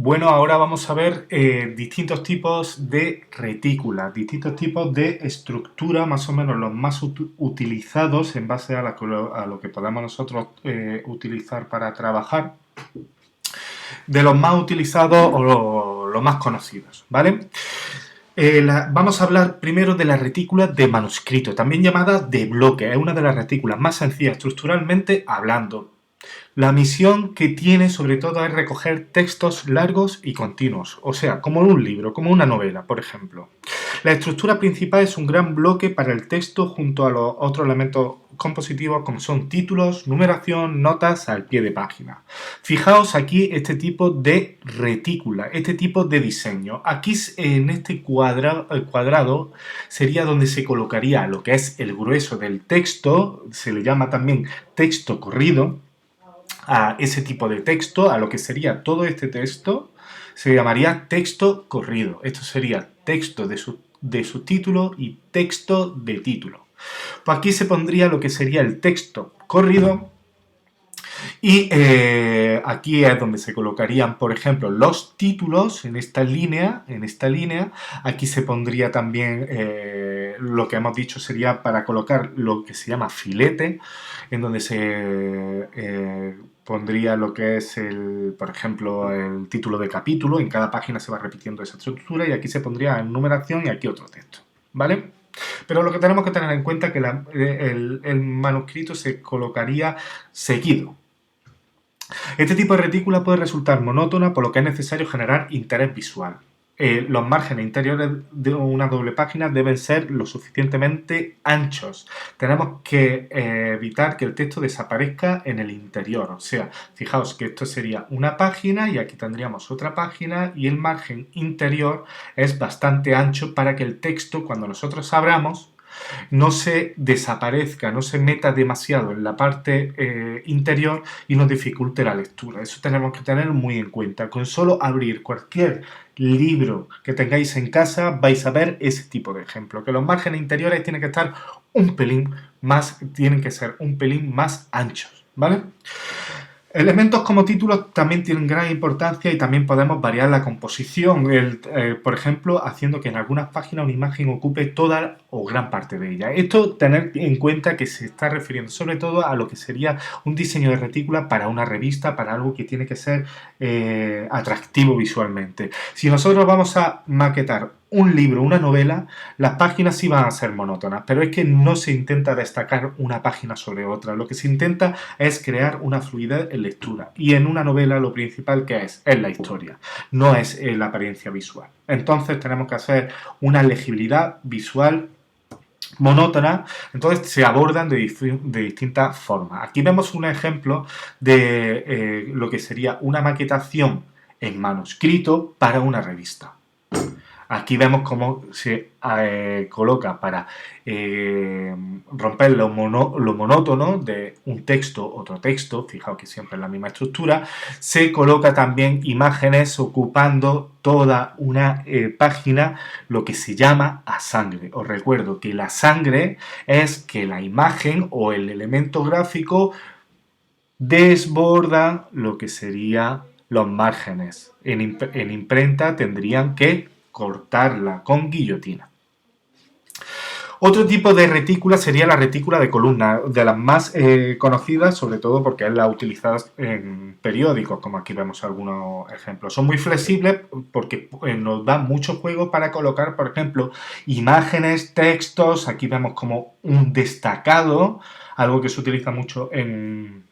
Bueno, ahora vamos a ver distintos tipos de retículas, distintos tipos de estructura, más o menos los más utilizados en base a lo que podamos nosotros utilizar para trabajar, de los más utilizados o los más conocidos, ¿vale? Vamos a hablar primero de la retícula de manuscrito, también llamada de bloque. Es una de las retículas más sencillas estructuralmente hablando. La misión que tiene sobre todo es recoger textos largos y continuos, o sea, como un libro, como una novela, por ejemplo. La estructura principal es un gran bloque para el texto junto a los otros elementos compositivos como son títulos, numeración, notas al pie de página. Fijaos aquí este tipo de retícula, este tipo de diseño. Aquí en este cuadrado sería donde se colocaría lo que es el grueso del texto, se le llama también texto corrido, a ese tipo de texto, a lo que sería todo este texto, se llamaría texto corrido. Esto sería texto de subtítulo y texto de título. Pues aquí se pondría lo que sería el texto corrido y aquí es donde se colocarían, por ejemplo, los títulos en esta línea. Aquí se pondría también lo que hemos dicho sería para colocar lo que se llama filete, en donde se pondría lo que es, por ejemplo, el título de capítulo. En cada página se va repitiendo esa estructura y aquí se pondría en numeración y aquí otro texto, ¿vale? Pero lo que tenemos que tener en cuenta es que el manuscrito se colocaría seguido. Este tipo de retícula puede resultar monótona, por lo que es necesario generar interés visual. Los márgenes interiores de una doble página deben ser lo suficientemente anchos. Tenemos que evitar que el texto desaparezca en el interior. O sea, fijaos que esto sería una página y aquí tendríamos otra página y el margen interior es bastante ancho para que el texto, cuando nosotros abramos, no se desaparezca, no se meta demasiado en la parte interior y nos dificulte la lectura. Eso tenemos que tener muy en cuenta. Con solo abrir cualquier libro que tengáis en casa vais a ver ese tipo de ejemplo, que los márgenes interiores tienen que estar tienen que ser un pelín más anchos, ¿vale? Elementos como títulos también tienen gran importancia y también podemos variar la composición, por ejemplo, haciendo que en algunas páginas una imagen ocupe toda o gran parte de ella. Esto tener en cuenta que se está refiriendo sobre todo a lo que sería un diseño de retícula para una revista, para algo que tiene que ser atractivo visualmente. Si nosotros vamos a maquetar un libro, una novela, las páginas sí van a ser monótonas, pero es que no se intenta destacar una página sobre otra. Lo que se intenta es crear una fluidez en lectura. Y en una novela lo principal que es la historia, no es la apariencia visual. Entonces tenemos que hacer una legibilidad visual monótona, entonces se abordan de distintas formas. Aquí vemos un ejemplo de lo que sería una maquetación en manuscrito para una revista. Aquí vemos cómo se coloca para romper lo monótono de un texto, otro texto, fijaos que siempre es la misma estructura, se coloca también imágenes ocupando toda una página, lo que se llama a sangre. Os recuerdo que la sangre es que la imagen o el elemento gráfico desborda lo que serían los márgenes. En imprenta tendrían que cortarla con guillotina. Otro tipo de retícula sería la retícula de columna, de las más conocidas, sobre todo porque es la utilizada en periódicos, como aquí vemos algunos ejemplos. Son muy flexibles porque nos dan mucho juego para colocar, por ejemplo, imágenes, textos. Aquí vemos como un destacado, algo que se utiliza mucho en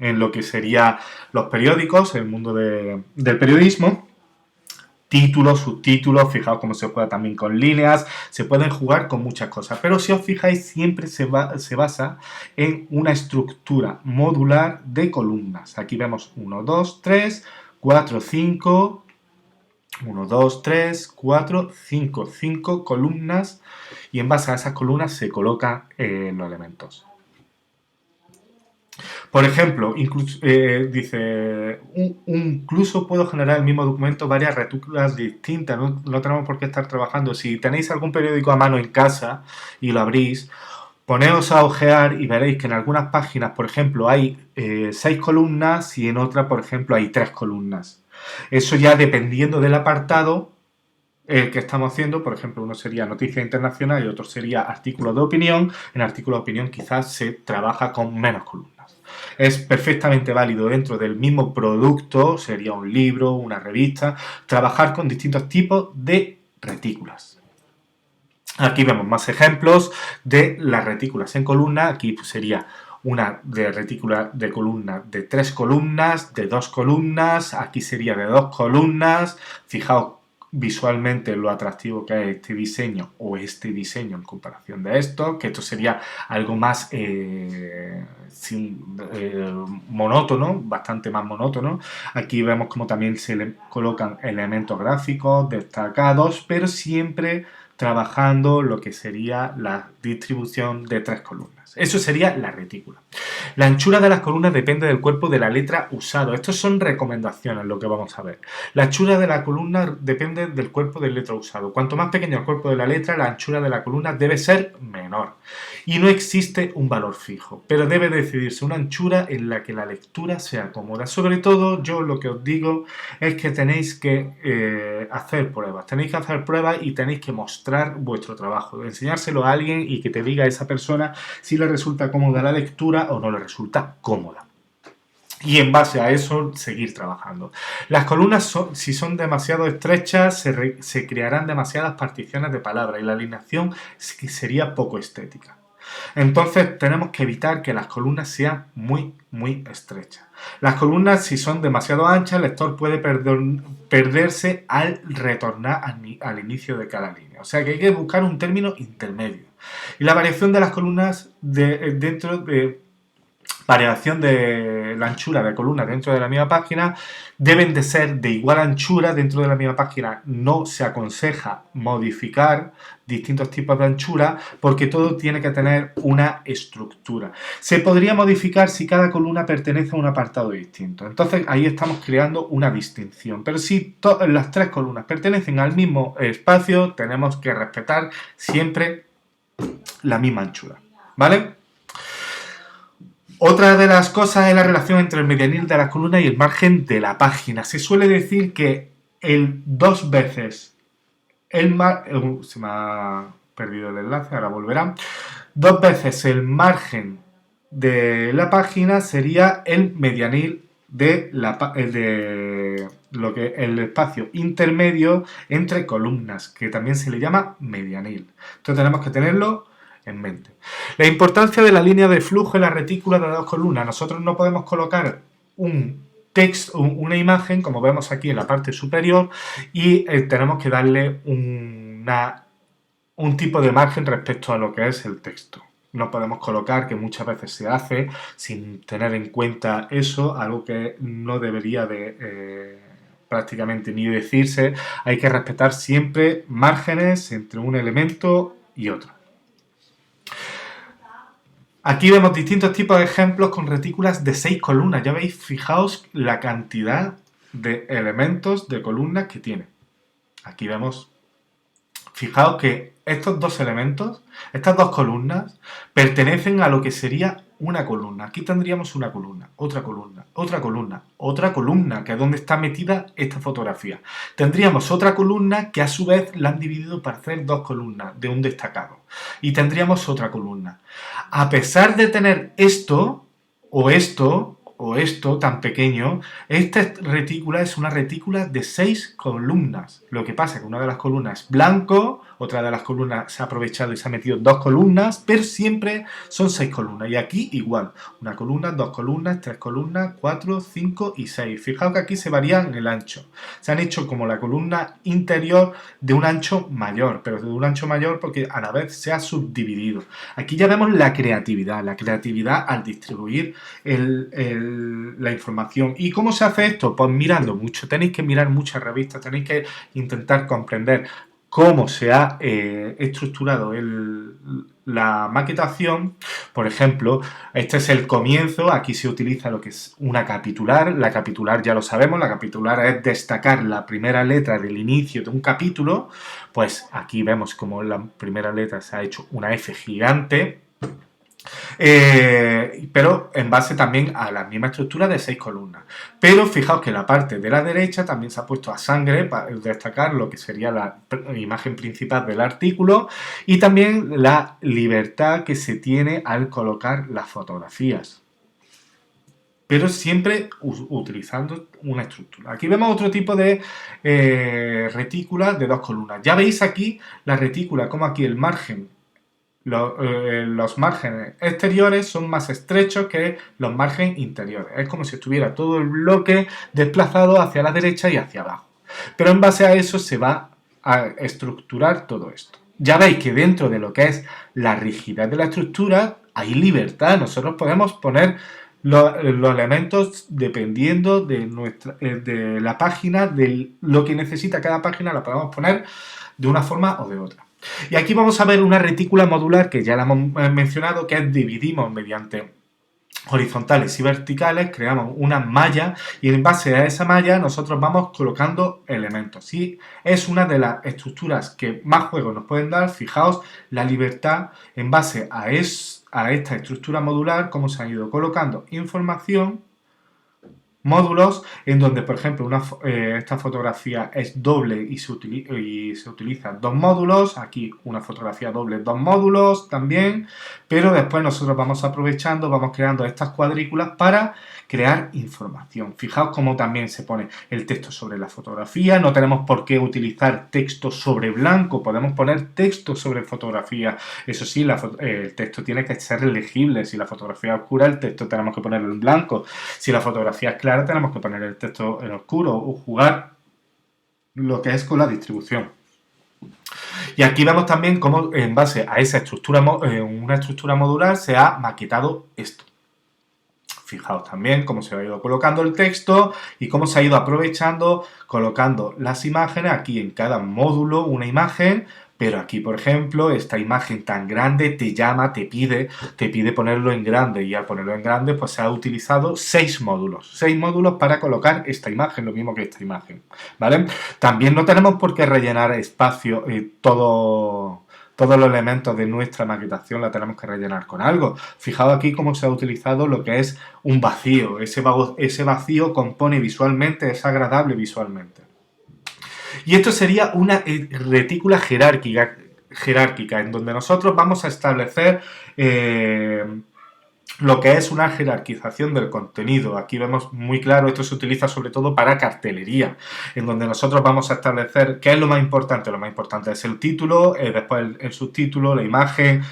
lo que serían los periódicos, el mundo del periodismo. Títulos, subtítulos, fijaos cómo se juega también con líneas, se pueden jugar con muchas cosas, pero si os fijáis siempre se basa en una estructura modular de columnas. Aquí vemos 1, 2, 3, 4, 5, 1, 2, 3, 4, 5, 5 columnas y en base a esas columnas se colocan los elementos. Por ejemplo, dice, incluso puedo generar el mismo documento varias retículas distintas, no tenemos por qué estar trabajando. Si tenéis algún periódico a mano en casa y lo abrís, Poneos a ojear y veréis que en algunas páginas, por ejemplo, hay 6 columnas y en otra, por ejemplo, hay 3 columnas. Eso ya dependiendo del apartado que estamos haciendo, por ejemplo, uno sería noticia internacional y otro sería artículo de opinión. En artículo de opinión quizás se trabaja con menos columnas. Es perfectamente válido dentro del mismo producto, sería un libro, una revista, trabajar con distintos tipos de retículas. Aquí vemos más ejemplos de las retículas en columna. Aquí pues, sería una de retícula de columna de 3 columnas, de 2 columnas, aquí sería de 2 columnas. Fijaos visualmente lo atractivo que es este diseño o este diseño en comparación de esto, que esto sería algo más monótono, bastante más monótono. Aquí vemos como también se le colocan elementos gráficos destacados, pero siempre trabajando lo que sería la distribución de 3 columnas. Eso sería la retícula. La anchura de las columnas depende del cuerpo de la letra usado. Estas son recomendaciones, lo que vamos a ver. La anchura de la columna depende del cuerpo de letra usado. Cuanto más pequeño el cuerpo de la letra, la anchura de la columna debe ser menor. Y no existe un valor fijo, pero debe decidirse una anchura en la que la lectura sea cómoda. Sobre todo, yo lo que os digo es que tenéis que hacer pruebas. Tenéis que hacer pruebas y tenéis que mostrar vuestro trabajo. Enseñárselo a alguien y que te diga a esa persona si le resulta cómoda la lectura o no le resulta cómoda. Y en base a eso, seguir trabajando. Las columnas, si son demasiado estrechas, se crearán demasiadas particiones de palabras y la alineación sería poco estética. Entonces tenemos que evitar que las columnas sean muy estrechas. Las columnas, si son demasiado anchas, el lector puede perderse al retornar al inicio de cada línea. O sea que hay que buscar un término intermedio. Y la variación de las columnas dentro de variación de la anchura de columnas dentro de la misma página deben de ser de igual anchura dentro de la misma página. No se aconseja modificar distintos tipos de anchura porque todo tiene que tener una estructura. Se podría modificar si cada columna pertenece a un apartado distinto. Entonces ahí estamos creando una distinción. Pero si las 3 columnas pertenecen al mismo espacio, tenemos que respetar siempre la misma anchura. ¿Vale? Otra de las cosas es la relación entre el medianil de la columna y el margen de la página. Se suele decir que el 2 veces el margen... se me ha perdido el enlace, ahora volverá. 2 veces el margen de la página sería el medianil de el espacio intermedio entre columnas, que también se le llama medianil. Entonces tenemos que tenerlo en mente. La importancia de la línea de flujo en la retícula de 2 columnas. Nosotros no podemos colocar un texto, una imagen, como vemos aquí en la parte superior, y tenemos que darle un tipo de margen respecto a lo que es el texto. No podemos colocar, que muchas veces se hace, sin tener en cuenta eso, algo que no debería de prácticamente ni decirse. Hay que respetar siempre márgenes entre un elemento y otro. Aquí vemos distintos tipos de ejemplos con retículas de 6 columnas. Ya veis, fijaos la cantidad de elementos de columnas que tiene. Aquí vemos, fijaos que estos 2 elementos, estas 2 columnas, pertenecen a lo que sería una columna. Aquí tendríamos una columna, otra columna, otra columna, otra columna, que es donde está metida esta fotografía. Tendríamos otra columna que a su vez la han dividido para hacer 2 columnas de un destacado. Y tendríamos otra columna. A pesar de tener esto, o esto, o esto tan pequeño, esta retícula es una retícula de 6 columnas. Lo que pasa es que una de las columnas es blanco, otra de las columnas se ha aprovechado y se ha metido 2 columnas, pero siempre son 6 columnas. Y aquí igual, una columna, 2 columnas, 3 columnas, 4, 5 y 6. Fijaos que aquí se varían el ancho. Se han hecho como la columna interior de un ancho mayor, pero de un ancho mayor porque a la vez se ha subdividido. Aquí ya vemos la creatividad al distribuir la información. ¿Y cómo se hace esto? Pues mirando mucho. Tenéis que mirar muchas revistas, tenéis que intentar comprender cómo se ha estructurado la maquetación. Por ejemplo, este es el comienzo, aquí se utiliza lo que es una capitular. La capitular ya lo sabemos, la capitular es destacar la primera letra del inicio de un capítulo. Pues aquí vemos como la primera letra se ha hecho una F gigante. Pero en base también a la misma estructura de 6 columnas. Pero fijaos que la parte de la derecha también se ha puesto a sangre para destacar lo que sería la imagen principal del artículo y también la libertad que se tiene al colocar las fotografías, pero siempre utilizando una estructura. Aquí vemos otro tipo de retículas de 2 columnas. Ya veis aquí la retícula, como aquí el margen, los márgenes exteriores son más estrechos que los márgenes interiores. Es como si estuviera todo el bloque desplazado hacia la derecha y hacia abajo. Pero en base a eso se va a estructurar todo esto. Ya veis que dentro de lo que es la rigidez de la estructura hay libertad. Nosotros podemos poner los elementos dependiendo de la página, de lo que necesita cada página, la podemos poner de una forma o de otra. Y aquí vamos a ver una retícula modular que ya la hemos mencionado, que es dividimos mediante horizontales y verticales, creamos una malla y en base a esa malla nosotros vamos colocando elementos. Y es una de las estructuras que más juego nos pueden dar. Fijaos la libertad en base a esta estructura modular, cómo se ha ido colocando información, módulos, en donde, por ejemplo, esta fotografía es doble y se utilizan 2 módulos, aquí una fotografía doble, 2 módulos también, pero después nosotros vamos aprovechando, vamos creando estas cuadrículas para crear información. Fijaos cómo también se pone el texto sobre la fotografía, no tenemos por qué utilizar texto sobre blanco, podemos poner texto sobre fotografía. Eso sí, el texto tiene que ser legible. Si la fotografía es oscura, el texto tenemos que ponerlo en blanco. Si la fotografía es clara, tenemos que poner el texto en oscuro o jugar lo que es con la distribución. Y aquí vemos también cómo en base a esa estructura, una estructura modular, se ha maquetado esto. Fijaos también cómo se ha ido colocando el texto y cómo se ha ido aprovechando, colocando las imágenes, aquí en cada módulo una imagen, pero aquí, por ejemplo, esta imagen tan grande te llama, te pide ponerlo en grande, y al ponerlo en grande pues se ha utilizado 6 módulos para colocar esta imagen, lo mismo que esta imagen, ¿vale? También no tenemos por qué rellenar espacio, todos los elementos de nuestra maquetación la tenemos que rellenar con algo. Fijaos aquí cómo se ha utilizado lo que es un vacío. Ese vacío compone visualmente, es agradable visualmente. Y esto sería una retícula jerárquica en donde nosotros vamos a establecer lo que es una jerarquización del contenido. Aquí vemos muy claro, esto se utiliza sobre todo para cartelería, en donde nosotros vamos a establecer qué es lo más importante. Lo más importante es el título, después el subtítulo, la imagen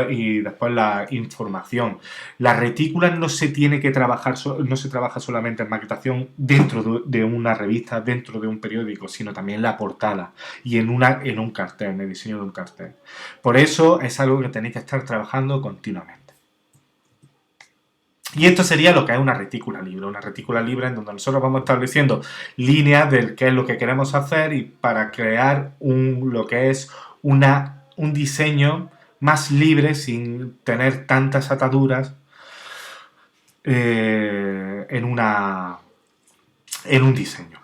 y después la información. La retícula no se tiene que trabajar, no se trabaja solamente en maquetación dentro de una revista, dentro de un periódico, sino también la portada y en un cartel, en el diseño de un cartel. Por eso es algo que tenéis que estar trabajando continuamente. Y esto sería lo que es una retícula libre en donde nosotros vamos estableciendo líneas de qué es lo que queremos hacer y para crear lo que es un diseño más libre sin tener tantas ataduras en un diseño.